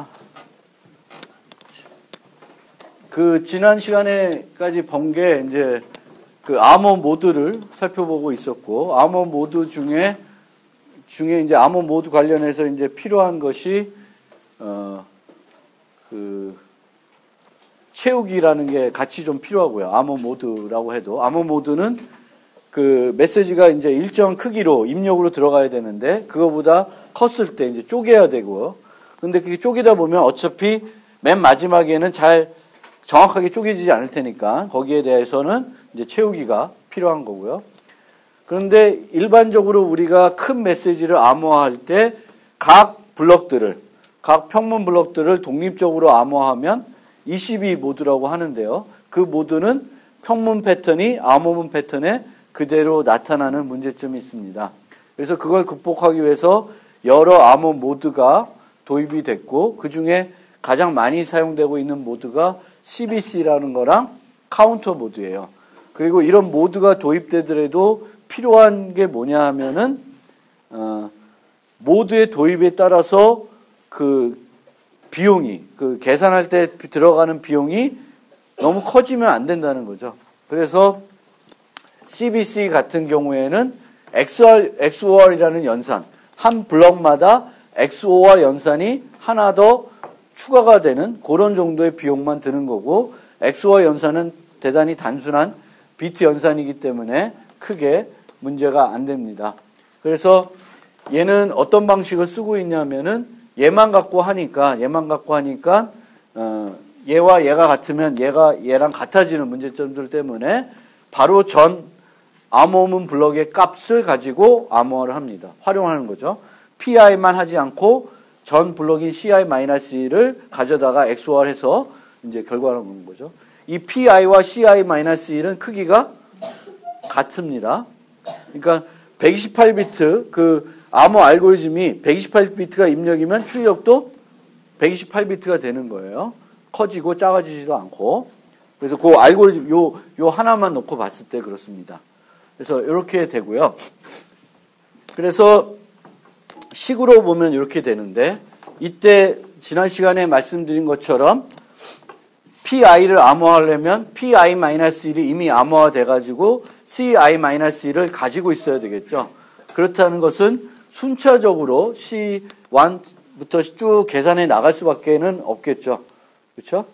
자, 그 지난 시간에까지 본 게 이제 그 아머 모드를 살펴보고 있었고, 아머 모드 중에 이제 아머 모드 관련해서 이제 필요한 것이 그 채우기라는 게 같이 좀 필요하고요. 아머 모드라고 해도 아머 모드는 그 메시지가 이제 일정 크기로 입력으로 들어가야 되는데 그거보다 컸을 때 이제 쪼개야 되고요. 근데 그게 쪼개다 보면 어차피 맨 마지막에는 잘 정확하게 쪼개지지 않을 테니까 거기에 대해서는 이제 채우기가 필요한 거고요. 그런데 일반적으로 우리가 큰 메시지를 암호화할 때 각 평문 블럭들을 독립적으로 암호화하면 22 모드라고 하는데요. 그 모드는 평문 패턴이 암호문 패턴에 그대로 나타나는 문제점이 있습니다. 그래서 그걸 극복하기 위해서 여러 암호 모드가 도입이 됐고 그 중에 가장 많이 사용되고 있는 모드가 CBC라는 거랑 카운터 모드예요. 그리고 이런 모드가 도입되더라도 필요한 게 뭐냐 하면은 모드의 도입에 따라서 그 비용이 그 계산할 때 들어가는 비용이 너무 커지면 안 된다는 거죠. 그래서 CBC 같은 경우에는 XOR이라는 연산, 한 블럭마다 XOR 연산이 하나 더 추가가 되는 그런 정도의 비용만 드는 거고, XOR 연산은 대단히 단순한 비트 연산이기 때문에 크게 문제가 안 됩니다. 그래서 얘는 어떤 방식을 쓰고 있냐면은 얘만 갖고 하니까 얘와 얘가 같으면 얘가 얘랑 같아지는 문제점들 때문에 바로 전 암호문 블럭의 값을 가지고 암호화를 합니다. 활용하는 거죠. PI만 하지 않고 전 블럭인 CI-1를 가져다가 XOR해서 이제 결과를 보는 거죠. 이 PI와 CI-1은 크기가 같습니다. 그러니까 128비트 그 암호 알고리즘이 128비트가 입력이면 출력도 128비트가 되는 거예요. 커지고 작아지지도 않고. 그래서 그 알고리즘 요 하나만 놓고 봤을 때 그렇습니다. 그래서 이렇게 되고요. 그래서 식으로 보면 이렇게 되는데 이때 지난 시간에 말씀드린 것처럼 PI를 암호화하려면 PI-1이 이미 암호화돼 가지고 CI-1을 가지고 있어야 되겠죠. 그렇다는 것은 순차적으로 C1부터 쭉 계산해 나갈 수밖에는 없겠죠. 그렇죠?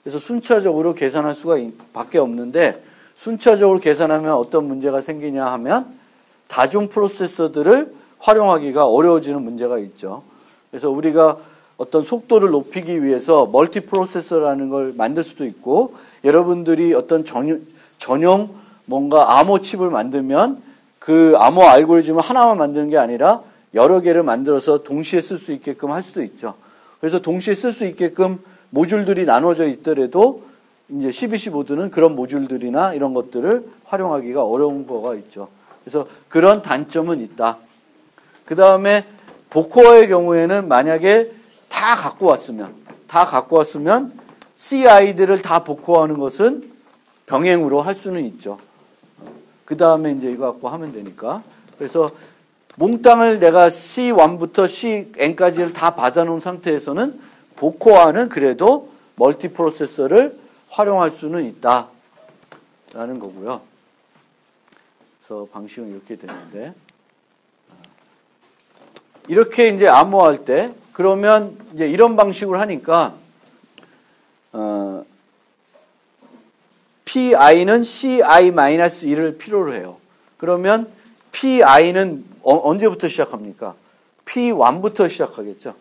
그래서 순차적으로 계산할 수가 밖에 없는데 순차적으로 계산하면 어떤 문제가 생기냐 하면 다중 프로세서들을 활용하기가 어려워지는 문제가 있죠. 그래서 우리가 어떤 속도를 높이기 위해서 멀티 프로세서라는 걸 만들 수도 있고, 여러분들이 어떤 전용 뭔가 암호 칩을 만들면 그 암호 알고리즘을 하나만 만드는 게 아니라 여러 개를 만들어서 동시에 쓸 수 있게끔 할 수도 있죠. 그래서 동시에 쓸 수 있게끔 모듈들이 나눠져 있더라도 이제 CBC 모드는 그런 모듈들이나 이런 것들을 활용하기가 어려운 거가 있죠. 그래서 그런 단점은 있다. 그 다음에 복코어의 경우에는 만약에 다 갖고 왔으면 CI들을 다 복코어하는 것은 병행으로 할 수는 있죠. 그 다음에 이제 이거 갖고 하면 되니까. 그래서 몽땅을 내가 C1부터 CN까지를 다 받아놓은 상태에서는 복코어는 그래도 멀티 프로세서를 활용할 수는 있다라는 거고요. 그래서 방식은 이렇게 되는데 이렇게 이제 암호화할 때 그러면 이제 이런 방식으로 하니까 PI는 CI-1을 필요로 해요. 그러면 PI는 언제부터 시작합니까? P1부터 시작하겠죠.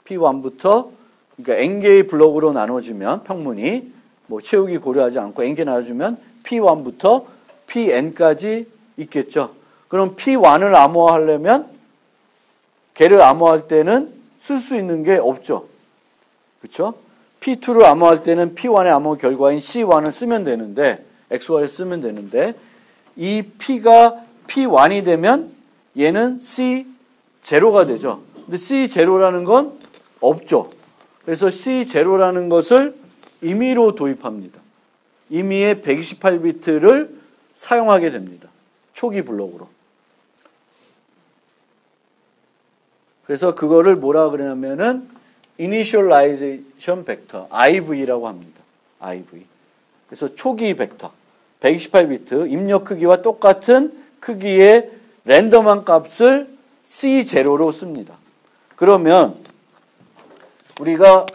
P1부터 그러니까 N개의 블록으로 나눠주면 평문이 뭐 채우기 고려하지 않고 N개 나눠주면 P1부터 PN까지 있겠죠. 그럼 P1을 암호화하려면 걔를 암호할 때는 쓸 수 있는 게 없죠. 그렇죠? P2를 암호할 때는 P1의 암호 결과인 C1을 쓰면 되는데 XOR을 쓰면 되는데 이 P가 P1이 되면 얘는 C0가 되죠. 근데 C0라는 건 없죠. 그래서 C0라는 것을 임의로 도입합니다. 임의의 128비트를 사용하게 됩니다. 초기 블록으로. 그래서 그거를 뭐라 그러냐면은 initialization vector, IV라고 합니다. IV. 그래서 초기 벡터, 128비트 입력 크기와 똑같은 크기의 랜덤한 값을 C0로 씁니다. 그러면 우리가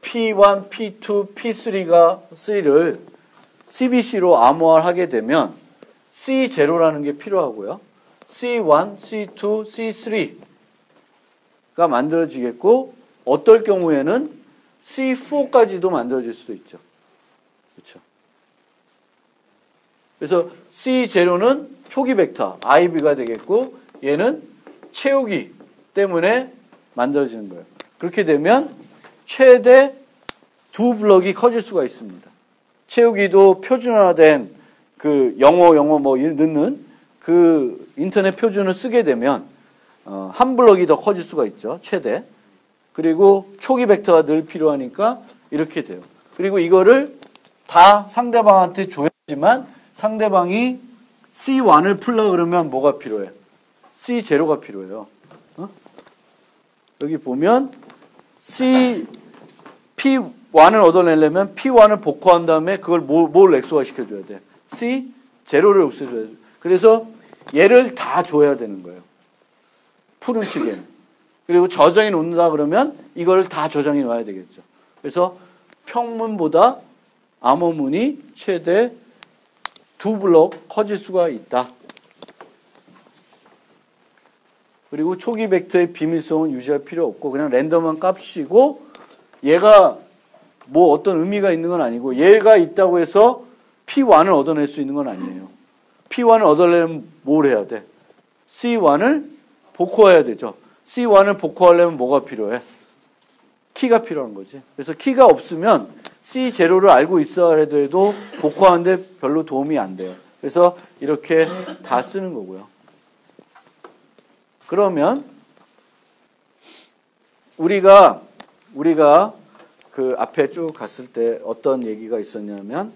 P1, P2, P3를 CBC로 암호화하게 되면 C0라는 게 필요하고요. C1, C2, C3가 만들어지겠고 어떨 경우에는 C4까지도 만들어질 수도 있죠. 그렇죠. 그래서 C0는 초기 벡터 IV가 되겠고 얘는 채우기 때문에 만들어지는 거예요. 그렇게 되면 최대 두 블럭이 커질 수가 있습니다. 채우기도 표준화된 그 영어 뭐 넣는 그 인터넷 표준을 쓰게 되면 한 블럭이 더 커질 수가 있죠. 최대. 그리고 초기 벡터가 늘 필요하니까 이렇게 돼요. 그리고 이거를 다 상대방한테 줘야지만 상대방이 C1을 풀려 그러면 뭐가 필요해? C0가 필요해요. 여기 보면 P1을 얻어내려면 P1을 복호한 다음에 그걸 뭘 엑소화 시켜줘야 돼? C0를 엑소해줘야 돼. 그래서 얘를 다 줘야 되는 거예요. 푸른 측에는. 그리고 저장해 놓는다 그러면 이걸 다 저장해 놔야 되겠죠. 그래서 평문보다 암호문이 최대 두 블록 커질 수가 있다. 그리고 초기 벡터의 비밀성은 유지할 필요 없고 그냥 랜덤한 값이고 얘가 뭐 어떤 의미가 있는 건 아니고 얘가 있다고 해서 P1을 얻어낼 수 있는 건 아니에요. P1을 얻어내려면 뭘 해야 돼? C1을 복호해야 되죠. C1을 복호하려면 뭐가 필요해? 키가 필요한 거지. 그래서 키가 없으면 C0를 알고 있어야 해도 복호하는데 별로 도움이 안 돼요. 그래서 이렇게 다 쓰는 거고요. 그러면 우리가 그 앞에 쭉 갔을 때 어떤 얘기가 있었냐면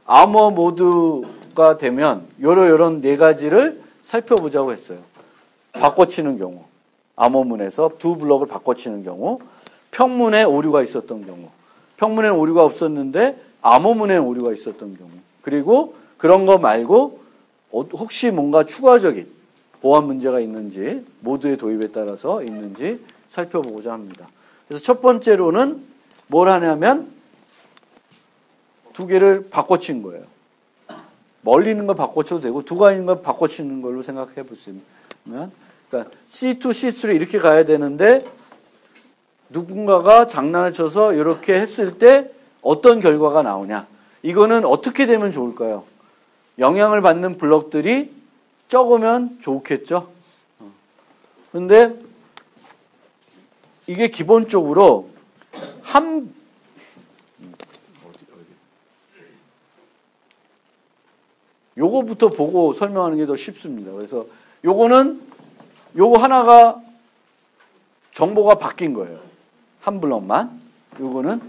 암호 모드가 되면 요런 네 가지를 살펴보자고 했어요. 바꿔치는 경우, 암호문에서 두 블럭을 바꿔치는 경우, 평문에 오류가 있었던 경우, 평문에 오류가 없었는데 암호문에 오류가 있었던 경우, 그리고 그런 거 말고 혹시 뭔가 추가적인 보안 문제가 있는지, 모드의 도입에 따라서 있는지 살펴보고자 합니다. 그래서 첫 번째로는 뭘 하냐면 두 개를 바꿔친 거예요. 멀리 있는 걸 바꿔쳐도 되고 두가 있는 걸 바꿔치는 걸로 생각해 보시면, 그러니까 C2, C3 이렇게 가야 되는데 누군가가 장난을 쳐서 이렇게 했을 때 어떤 결과가 나오냐. 이거는 어떻게 되면 좋을까요? 영향을 받는 블럭들이 적으면 좋겠죠. 그런데 이게 기본적으로 요거부터 보고 설명하는 게 더 쉽습니다. 그래서 요거 하나가 정보가 바뀐 거예요. 한 블럭만. 요거는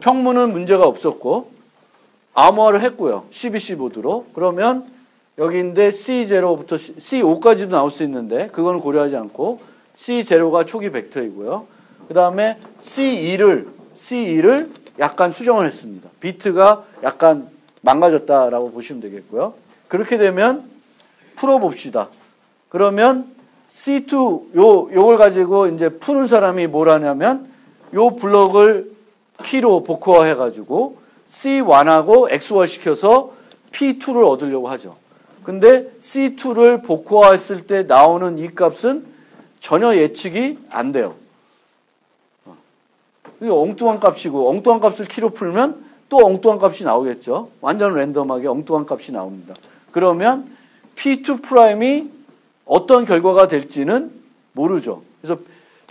평문은 문제가 없었고 암호화를 했고요. CBC 보드로. 그러면 여기인데 C0부터 C5까지도 나올 수 있는데 그거는 고려하지 않고 C0가 초기 벡터이고요. 그 다음에 C2를 약간 수정을 했습니다. 비트가 약간 망가졌다라고 보시면 되겠고요. 그렇게 되면 풀어봅시다. 그러면 C2 요걸 가지고 이제 푸는 사람이 뭘 하냐면 요 블럭을 키로 복호화 해가지고 C1하고 XOR 시켜서 P2를 얻으려고 하죠. 근데 C2를 복호화했을 때 나오는 이 값은 전혀 예측이 안 돼요. 이게 엉뚱한 값이고 엉뚱한 값을 키로 풀면 또 엉뚱한 값이 나오겠죠. 완전 랜덤하게 엉뚱한 값이 나옵니다. 그러면 P2 프라임이 어떤 결과가 될지는 모르죠. 그래서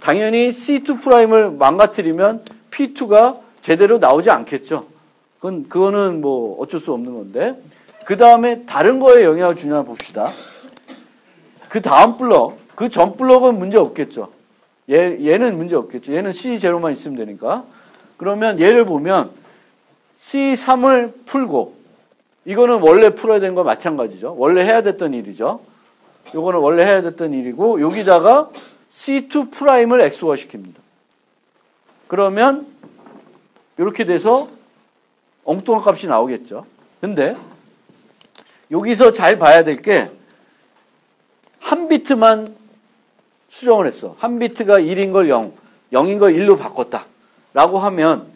당연히 C2 프라임을 망가뜨리면 P2가 제대로 나오지 않겠죠. 그거는 뭐 어쩔 수 없는 건데. 그 다음에 다른 거에 영향을 주냐 봅시다. 그 다음 블럭, 그 전 블럭은 문제 없겠죠. 얘는 문제 없겠죠. 얘는 C0만 있으면 되니까. 그러면 얘를 보면 C3을 풀고 이거는 원래 풀어야 되는 거 마찬가지죠. 원래 해야 됐던 일이죠. 요거는 원래 해야 됐던 일이고 여기다가 C2 프라임을 XOR 시킵니다. 그러면 이렇게 돼서 엉뚱한 값이 나오겠죠. 근데 여기서 잘 봐야 될 게 한 비트만 수정을 했어. 한 비트가 1인 걸 0, 0인 걸 1로 바꿨다. 라고 하면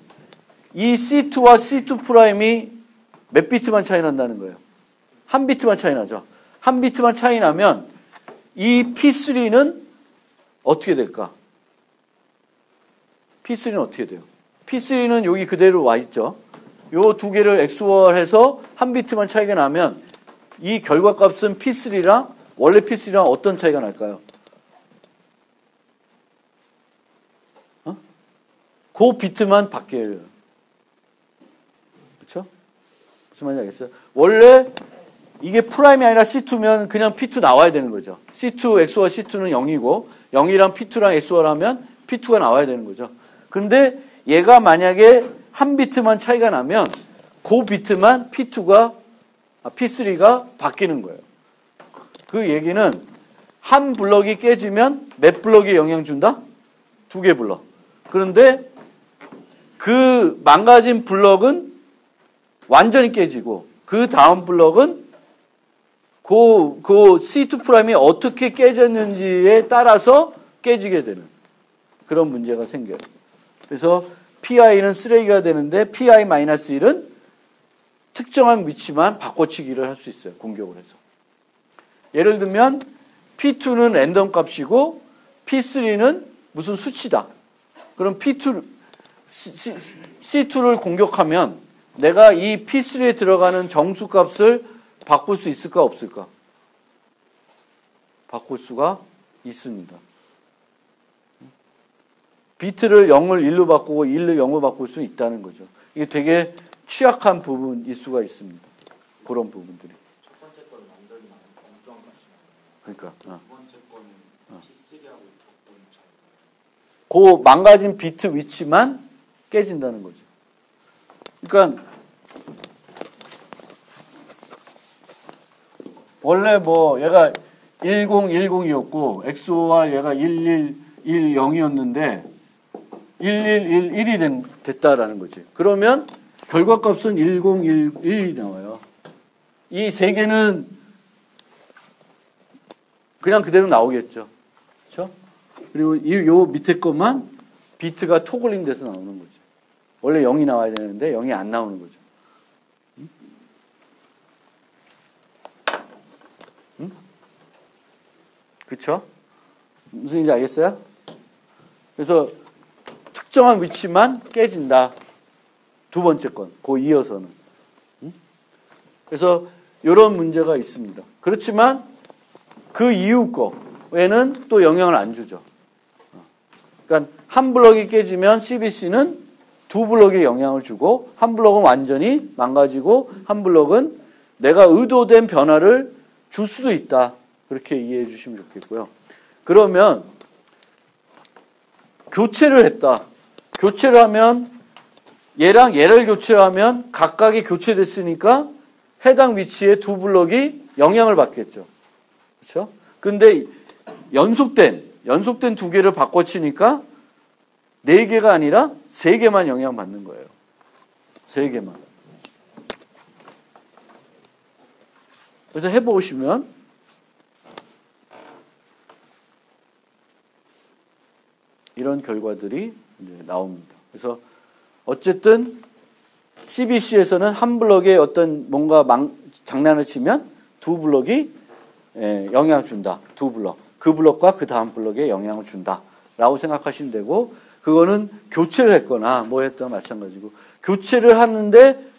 이 C2와 C2 프라임이 몇 비트만 차이 난다는 거예요. 한 비트만 차이 나죠. 한 비트만 차이 나면 이 P3는 어떻게 될까? P3는 어떻게 돼요? P3는 여기 그대로 와 있죠. 요 두 개를 XOR해서 한 비트만 차이가 나면 이 결과값은 P3랑 원래 P3랑 어떤 차이가 날까요? 그 비트만 바뀌어요. 그렇죠? 무슨 말인지 알겠어요? 원래 이게 프라임이 아니라 C2면 그냥 P2 나와야 되는 거죠. C2, XOR C2는 0이고 0이랑 P2랑 XOR 하면 P2가 나와야 되는 거죠. 근데 얘가 만약에 한 비트만 차이가 나면 그 비트만 P3가 바뀌는 거예요. 그 얘기는 한 블럭이 깨지면 몇 블럭에 영향 준다? 2개 블럭. 그런데 그 망가진 블럭은 완전히 깨지고 그 다음 블럭은 그 C2 프라임이 어떻게 깨졌는지에 따라서 깨지게 되는 그런 문제가 생겨요. 그래서 PI는 쓰레기가 되는데 PI-1은 특정한 위치만 바꿔치기를 할 수 있어요. 공격을 해서. 예를 들면 P2는 랜덤 값이고 P3는 무슨 수치다. 그럼 C2를 공격하면 내가 이 P3에 들어가는 정수값을 바꿀 수 있을까 없을까? 바꿀 수가 있습니다. 비트를 0을 1로 바꾸고 1을 0으로 바꿀 수 있다는 거죠. 이게 되게 취약한 부분일 수가 있습니다. 그런 부분들이. 첫 번째 거는 완전히 엉뚱한 값이 나와요. 그러니까. 두 번째 거는 P3하고 어떤 차이가? 그 망가진 비트 위치만 깨진다는 거죠. 그러니까 원래 뭐 얘가 1010이었고 XOR 얘가 1110이었는데 1111이 됐다라는 거지. 그러면 결과값은 1011이 나와요. 이 세 개는 그냥 그대로 나오겠죠. 그렇죠? 그리고 요 밑에 것만 비트가 토글링 돼서 나오는 거죠. 원래 0이 나와야 되는데 0이 안 나오는 거죠. 그렇죠? 무슨 얘기인지 알겠어요? 그래서 특정한 위치만 깨진다. 두 번째 건, 그 이어서는. 그래서 이런 문제가 있습니다. 그렇지만 그 이후 거에는 또 영향을 안 주죠. 그러니까 한 블럭이 깨지면 CBC는 두 블럭에 영향을 주고 한 블럭은 완전히 망가지고 한 블럭은 내가 의도된 변화를 줄 수도 있다. 그렇게 이해해 주시면 좋겠고요. 그러면 교체를 했다. 교체를 하면 얘랑 얘를 교체하면 각각이 교체됐으니까 해당 위치에 두 블럭이 영향을 받겠죠. 그렇죠? 근데 연속된 두 개를 바꿔치니까 네 개가 아니라 세 개만 영향받는 거예요. 세 개만. 그래서 해보시면 이런 결과들이 이제 나옵니다. 그래서 어쨌든 CBC에서는 한 블럭에 어떤 뭔가 장난을 치면 두 블럭이 영향을 준다. 두 블럭. 그 블럭과 그 다음 블럭에 영향을 준다. 라고 생각하시면 되고 그거는 교체를 했거나 뭐 했거나 마찬가지고 교체를 하는데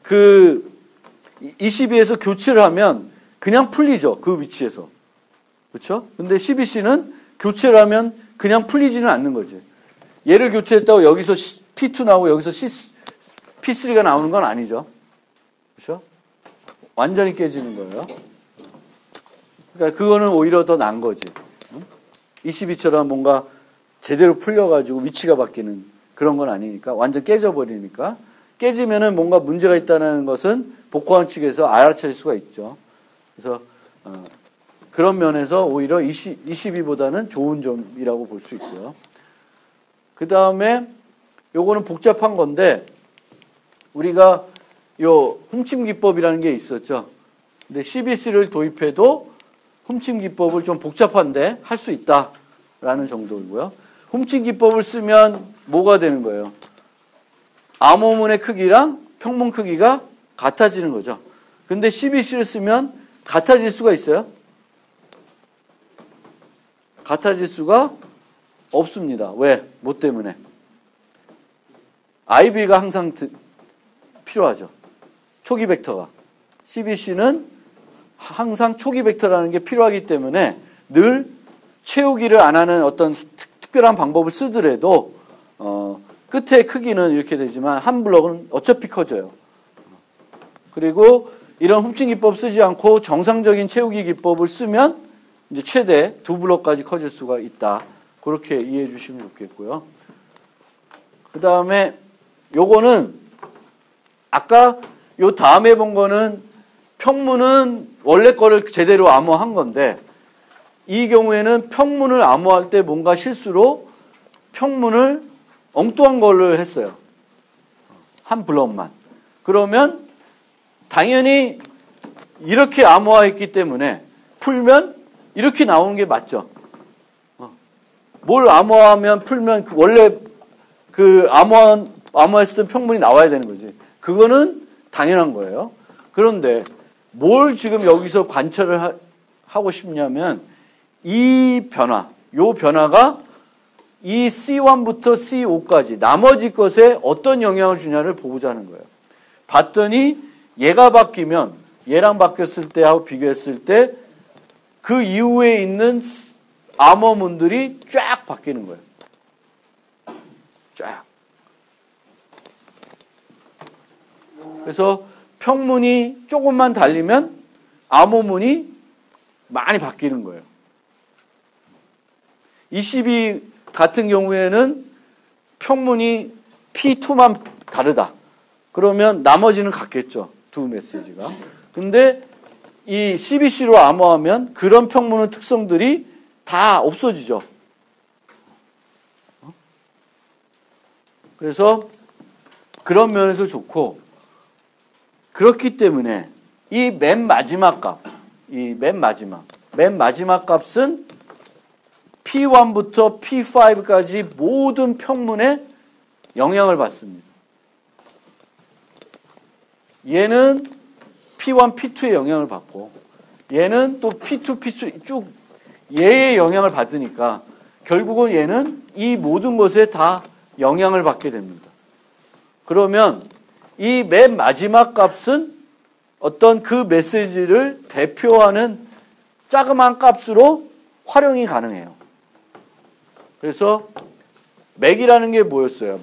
그 22에서 교체를 하면 그냥 풀리죠. 그 위치에서. 그렇죠? 근데 CBC는 교체를 하면 그냥 풀리지는 않는 거지. 얘를 교체했다고 여기서 P2 나오고 여기서 P3가 나오는 건 아니죠. 그렇죠? 완전히 깨지는 거예요. 그러니까 그거는 오히려 더 난 거지. 22처럼 뭔가 제대로 풀려가지고 위치가 바뀌는 그런 건 아니니까 완전 깨져버리니까 깨지면은 뭔가 문제가 있다는 것은 복구원 측에서 알아챌 수가 있죠. 그래서 그런 면에서 오히려 22보다는 좋은 점이라고 볼 수 있고요. 그 다음에 요거는 복잡한 건데 우리가 요 훔침 기법이라는 게 있었죠. 근데 CBC를 도입해도 훔침 기법을 좀 복잡한데 할 수 있다라는 정도고요. 훔침 기법을 쓰면 뭐가 되는 거예요? 암호문의 크기랑 평문 크기가 같아지는 거죠. 근데 CBC를 쓰면 같아질 수가 있어요? 같아질 수가 없습니다. 왜? 뭐 때문에? IB가 항상 필요하죠. 초기 벡터가. CBC는 항상 초기 벡터라는 게 필요하기 때문에 늘 채우기를 안 하는 어떤 특별한 방법을 쓰더라도 끝의 크기는 이렇게 되지만 한 블럭은 어차피 커져요. 그리고 이런 훔침 기법 쓰지 않고 정상적인 채우기 기법을 쓰면 이제 최대 2블럭까지 커질 수가 있다. 그렇게 이해해 주시면 좋겠고요. 그 다음에 요거는 아까 요 다음에 본 거는 평문은 원래 거를 제대로 암호한 건데 이 경우에는 평문을 암호할 때 뭔가 실수로 평문을 엉뚱한 걸로 했어요. 한 블럭만. 그러면 당연히 이렇게 암호화했기 때문에 풀면 이렇게 나오는 게 맞죠. 뭘 암호하면 풀면 원래 그 암호했을 때 평문이 나와야 되는 거지. 그거는 당연한 거예요. 그런데 뭘 지금 여기서 관찰을 하고 싶냐면 이 변화, 요 변화가 이 C1부터 C5까지 나머지 것에 어떤 영향을 주냐를 보고자 하는 거예요. 봤더니 얘가 바뀌면 얘랑 바뀌었을 때하고 비교했을 때 그 이후에 있는 암호문들이 쫙 바뀌는 거예요. 쫙. 그래서 평문이 조금만 달리면 암호문이 많이 바뀌는 거예요. 22 같은 경우에는 평문이 P2만 다르다. 그러면 나머지는 같겠죠. 두 메시지가. 근데 이 CBC로 암호하면 그런 평문의 특성들이 다 없어지죠. 그래서 그런 면에서 좋고 그렇기 때문에 이 맨 마지막 값, 맨 마지막 값은 P1부터 P5까지 모든 평문에 영향을 받습니다. 얘는 P1, P2에 영향을 받고 얘는 또 P2, P3 쭉 얘의 영향을 받으니까 결국은 얘는 이 모든 것에 다 영향을 받게 됩니다. 그러면 이 맨 마지막 값은 어떤 그 메시지를 대표하는 자그마한 값으로 활용이 가능해요. 그래서 맥이라는 게 뭐였어요?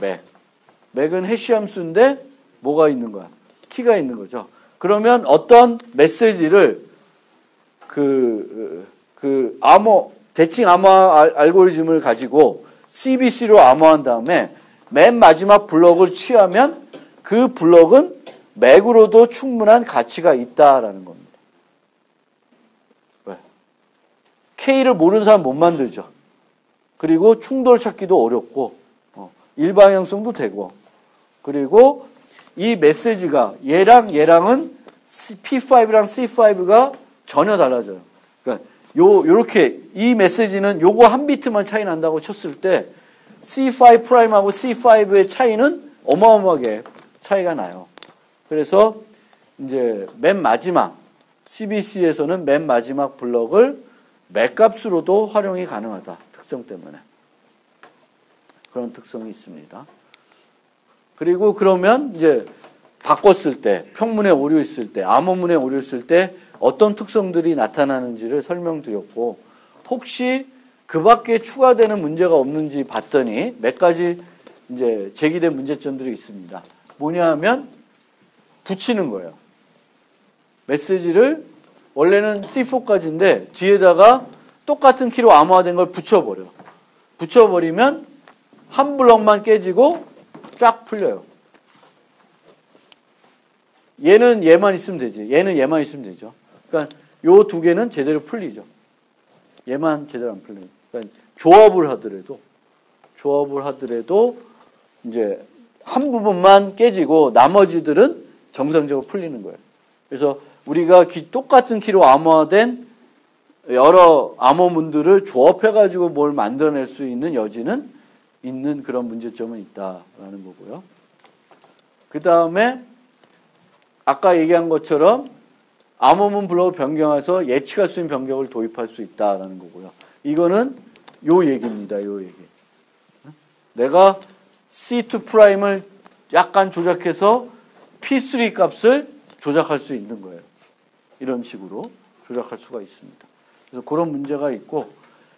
맥은 해시 함수인데 뭐가 있는 거야? 키가 있는 거죠. 그러면 어떤 메시지를 대칭 암호 알고리즘을 가지고 CBC로 암호한 다음에 맨 마지막 블럭을 취하면 그 블럭은 맥으로도 충분한 가치가 있다라는 겁니다. 왜? K를 모르는 사람 못 만들죠. 그리고 충돌 찾기도 어렵고 일방향성도 되고 그리고 이 메시지가 얘랑은 P5랑 C5가 전혀 달라져요. 그러니까 요렇게 이 메시지는 요거 한 비트만 차이 난다고 쳤을 때 C5 프라임하고 C5의 차이는 어마어마하게 차이가 나요. 그래서 이제 맨 마지막 CBC에서는 맨 마지막 블럭을 맥값으로도 활용이 가능하다. 특성 때문에. 그런 특성이 있습니다. 그리고 그러면 이제 바꿨을 때, 평문에 오류 있을 때, 암호문에 오류 있을 때 어떤 특성들이 나타나는지를 설명드렸고 혹시 그 밖에 추가되는 문제가 없는지 봤더니 몇 가지 이제 제기된 문제점들이 있습니다. 뭐냐 하면 붙이는 거예요. 메시지를 원래는 C4까지인데 뒤에다가 똑같은 키로 암호화된 걸 붙여버려. 붙여버리면 한 블럭만 깨지고 쫙 풀려요. 얘는 얘만 있으면 되지. 얘는 얘만 있으면 되죠. 그러니까 요 두 개는 제대로 풀리죠. 얘만 제대로 안 풀려요. 그러니까 조합을 하더라도 이제 한 부분만 깨지고 나머지들은 정상적으로 풀리는 거예요. 그래서 우리가 똑같은 키로 암호화된 여러 암호문들을 조합해가지고 뭘 만들어낼 수 있는 여지는 있는 그런 문제점은 있다라는 거고요. 그 다음에 아까 얘기한 것처럼 암호문 블록을 변경해서 예측할 수 있는 변경을 도입할 수 있다라는 거고요. 이거는 요 얘기입니다. 요 얘기. 내가 C2 프라임을 약간 조작해서 P3 값을 조작할 수 있는 거예요. 이런 식으로 조작할 수가 있습니다. 그래서 그런 문제가 있고,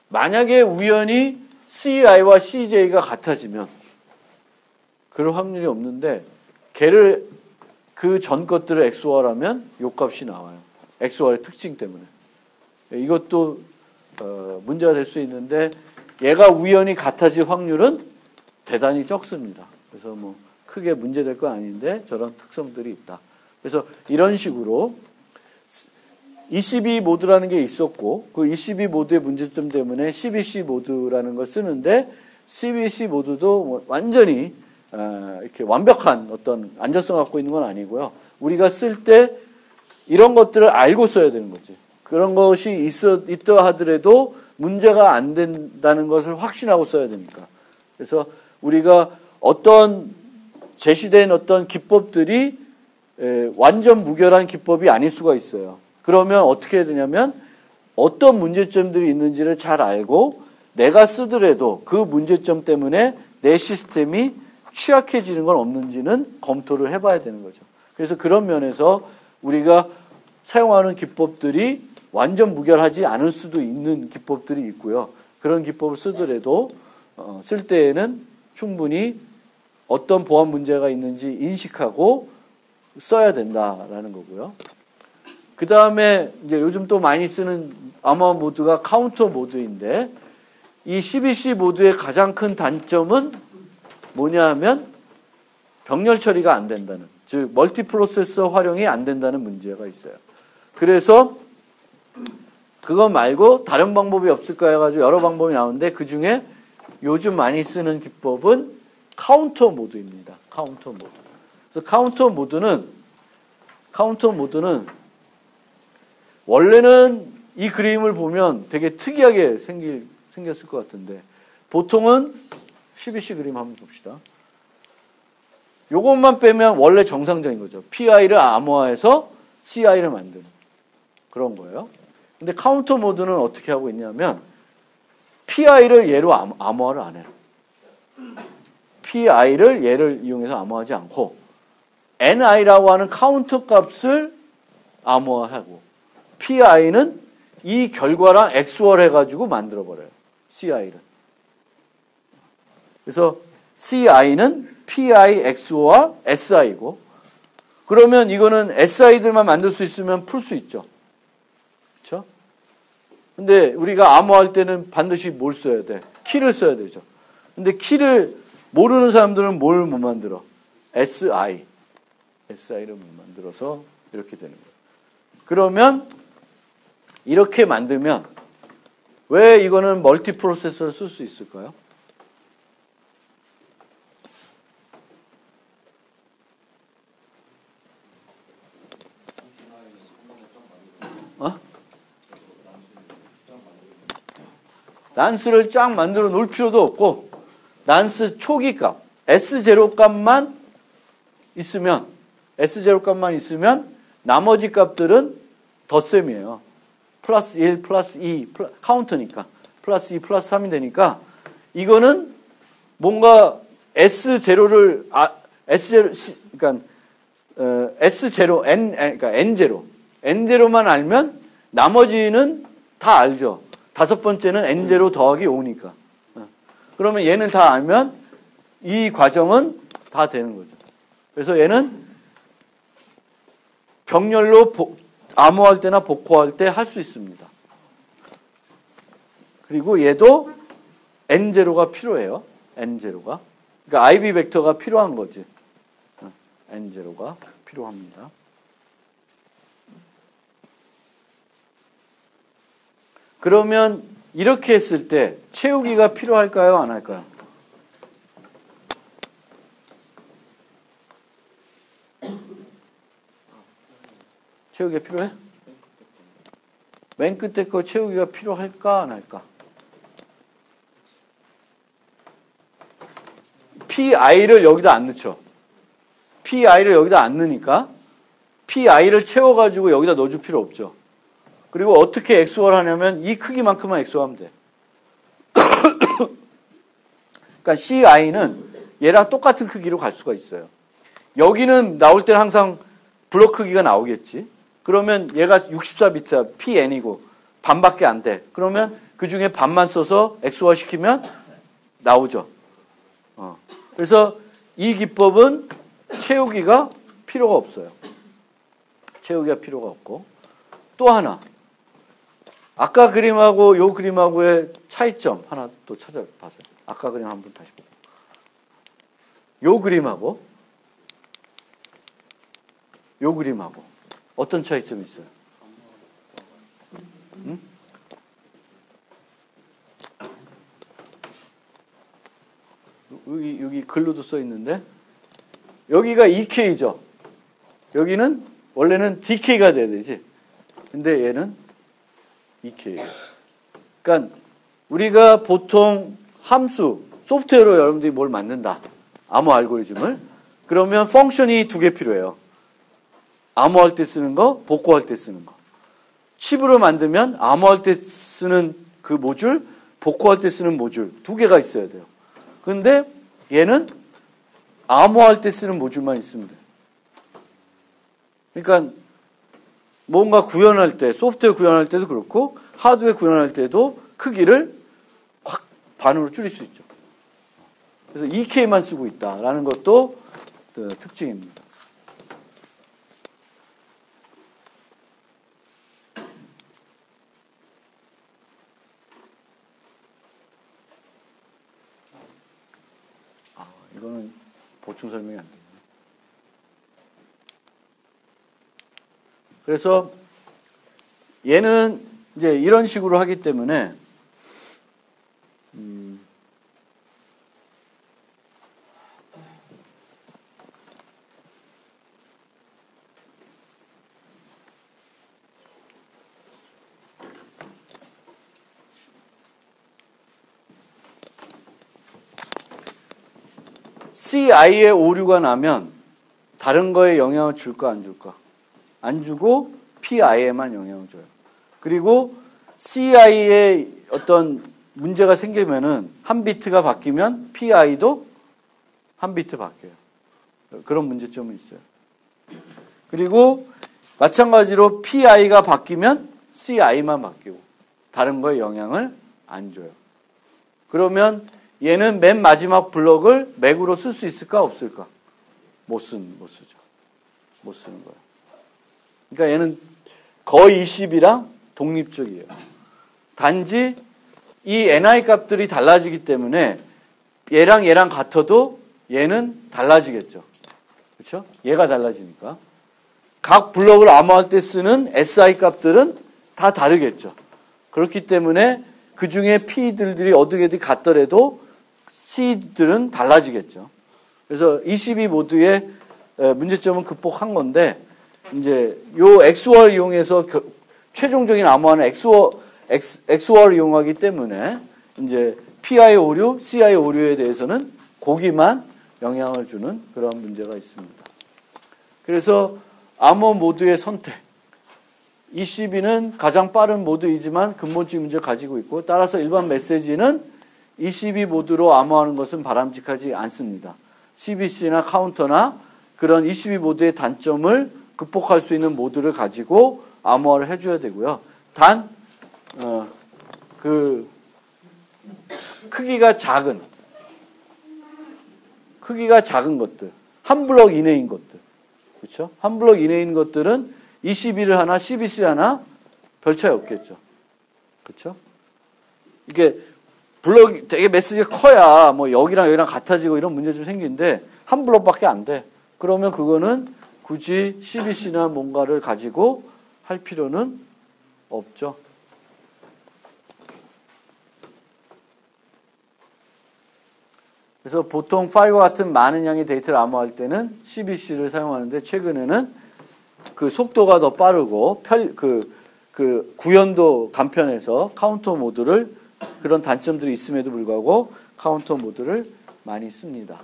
만약에 우연히 CI와 CJ가 같아지면 그럴 확률이 없는데, 걔를 그 전 것들을 XOR하면 요 값이 나와요. XOR의 특징 때문에. 이것도 문제가 될 수 있는데, 얘가 우연히 같아질 확률은 대단히 적습니다. 그래서 뭐 크게 문제될 건 아닌데 저런 특성들이 있다. 그래서 이런 식으로 ECB 모드라는 게 있었고, 그 ECB 모드의 문제점 때문에 CBC 모드라는 걸 쓰는데, CBC 모드도 뭐 완전히 이렇게 완벽한 어떤 안전성 갖고 있는 건 아니고요. 우리가 쓸 때 이런 것들을 알고 써야 되는 거지. 그런 것이 있다 하더라도 문제가 안 된다는 것을 확신하고 써야 되니까. 그래서 우리가 어떤 제시된 어떤 기법들이 완전 무결한 기법이 아닐 수가 있어요. 그러면 어떻게 해야 되냐면 어떤 문제점들이 있는지를 잘 알고 내가 쓰더라도 그 문제점 때문에 내 시스템이 취약해지는 건 없는지는 검토를 해봐야 되는 거죠. 그래서 그런 면에서 우리가 사용하는 기법들이 완전 무결하지 않을 수도 있는 기법들이 있고요. 그런 기법을 쓰더라도 쓸 때에는 충분히 어떤 보안 문제가 있는지 인식하고 써야 된다라는 거고요. 그 다음에 이제 요즘 또 많이 쓰는 암호화 모드가 카운터 모드인데, 이 CBC 모드의 가장 큰 단점은 뭐냐 하면 병렬 처리가 안 된다는, 즉 멀티 프로세서 활용이 안 된다는 문제가 있어요. 그래서 그거 말고 다른 방법이 없을까 해가지고 여러 방법이 나오는데, 그 중에 요즘 많이 쓰는 기법은 카운터 모드입니다. 카운터 모드. 그래서 카운터 모드는 원래는 이 그림을 보면 되게 특이하게 생겼을 것 같은데, 보통은 CBC 그림 한번 봅시다. 요것만 빼면 원래 정상적인 거죠. PI를 암호화해서 CI를 만드는 그런 거예요. 근데 카운터 모드는 어떻게 하고 있냐면 PI를 얘로 암호화를 안 해요. PI를 얘를 이용해서 암호화하지 않고 NI라고 하는 카운터 값을 암호화하고, PI는 이 결과랑 XOR 해가지고 만들어버려요. CI를. 그래서 CI는 PI, XOR, SI고, 그러면 이거는 SI들만 만들 수 있으면 풀 수 있죠. 그렇죠? 근데 우리가 암호할 때는 반드시 뭘 써야 돼? 키를 써야 되죠. 근데 키를 모르는 사람들은 뭘 못 만들어? SI를 못 만들어서 이렇게 되는 거예요. 그러면 이렇게 만들면 왜 이거는 멀티 프로세서를 쓸 수 있을까요? 난스를 쫙 만들어 놓을 필요도 없고, 난스 초기 값, S0 값만 있으면 나머지 값들은 덧셈이에요. 플러스 1, 플러스 2, 카운트니까. 플러스 2, 플러스 3이 되니까, 이거는 뭔가 S0를, 그러니까, S0, 그러니까 N0만 알면 나머지는 다 알죠. 다섯 번째는 N0 더하기 5니까. 그러면 얘는 다 알면 이 과정은 다 되는 거죠. 그래서 얘는 병렬로 암호할 때나 복호할 때 할 수 있습니다. 그리고 얘도 N0가 필요해요. N0가. 그러니까 IB 벡터가 필요한 거지. N0가 필요합니다. 그러면 이렇게 했을 때 채우기가 필요할까요? 안 할까요? 채우기가 필요해? 맨 끝에 거 채우기가 필요할까 안 할까? PI를 여기다 안 넣죠. PI를 여기다 안 넣으니까 PI를 채워가지고 여기다 넣어줄 필요 없죠. 그리고 어떻게 XOR 하냐면 이 크기만큼만 XOR 하면 돼. 그러니까 CI는 얘랑 똑같은 크기로 갈 수가 있어요. 여기는 나올 때는 항상 블록 크기가 나오겠지. 그러면 얘가 64비트야. PN이고 반밖에 안 돼. 그러면 그 중에 반만 써서 XOR 시키면 나오죠. 그래서 이 기법은 채우기가 필요가 없어요. 채우기가 필요가 없고. 또 하나. 아까 그림하고 요 그림하고의 차이점 하나 또 찾아봐서. 아까 그림 한번 다시 보고. 요 그림하고 요 그림하고 어떤 차이점이 있어요? 응? 여기 글로도 써 있는데 여기가 EK죠. 여기는 원래는 DK가 돼야 되지. 근데 얘는 EK예요. 그러니까 우리가 보통 함수, 소프트웨어로 여러분들이 뭘 만든다. 암호 알고리즘을. 그러면 펑션이 두 개 필요해요. 암호할 때 쓰는 거, 복구할 때 쓰는 거. 칩으로 만들면 암호할 때 쓰는 그 모듈, 복구할 때 쓰는 모듈 두 개가 있어야 돼요. 그런데 얘는 암호할 때 쓰는 모듈만 있으면 돼요. 그러니까 뭔가 구현할 때, 소프트웨어 구현할 때도 그렇고 하드웨어 구현할 때도 크기를 확 반으로 줄일 수 있죠. 그래서 EK만 쓰고 있다라는 것도 특징입니다. 이거는 보충 설명이 안 돼요. 그래서 얘는 이제 이런 식으로 하기 때문에 CI에 오류가 나면 다른 거에 영향을 줄까 안 줄까? 안 주고 PI에만 영향을 줘요. 그리고 CI에 어떤 문제가 생기면은 한 비트가 바뀌면 PI도 한 비트 바뀌어요. 그런 문제점은 있어요. 그리고 마찬가지로 PI가 바뀌면 CI만 바뀌고 다른 거에 영향을 안 줘요. 그러면 얘는 맨 마지막 블럭을 맥으로 쓸 수 있을까 없을까? 못 쓰죠. 못 쓰는 거예요. 그러니까 얘는 거의 20이랑 독립적이에요. 단지 이 NI 값들이 달라지기 때문에 얘랑 같아도 얘는 달라지겠죠. 그렇죠? 얘가 달라지니까. 각 블럭을 암호할 때 쓰는 SI 값들은 다 다르겠죠. 그렇기 때문에 그 중에 P들이 어떻게든 같더라도 C들은 달라지겠죠. 그래서 22 모드의 문제점은 극복한 건데, 이제 요 XOR 이용해서 최종적인 암호화는 XOR 이용하기 때문에 이제 PI 오류, CI 오류에 대해서는 거기만 영향을 주는 그런 문제가 있습니다. 그래서 암호 모드의 선택. 22는 가장 빠른 모드이지만 근본적인 문제를 가지고 있고, 따라서 일반 메시지는 22 모드로 암호하는 것은 바람직하지 않습니다. CBC나 카운터나 그런 22 모드의 단점을 극복할 수 있는 모드를 가지고 암호화를 해줘야 되고요. 단, 크기가 작은 것들, 한 블럭 이내인 것들, 그렇죠? 한 블럭 이내인 것들은 22를 하나, CBC 하나 별 차이 없겠죠. 그렇죠? 이게 블럭이 되게 메시지가 커야 뭐 여기랑 같아지고 이런 문제 좀 생기는데 한 블럭밖에 안 돼. 그러면 그거는 굳이 CBC나 뭔가를 가지고 할 필요는 없죠. 그래서 보통 파일과 같은 많은 양의 데이터를 암호할 때는 CBC를 사용하는데, 최근에는 그 속도가 더 빠르고 그 구현도 간편해서 카운터 모드를 그런 단점들이 있음에도 불구하고 카운터 모드를 많이 씁니다.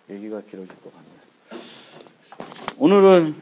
얘기가 길어질 것 같네요. 오늘은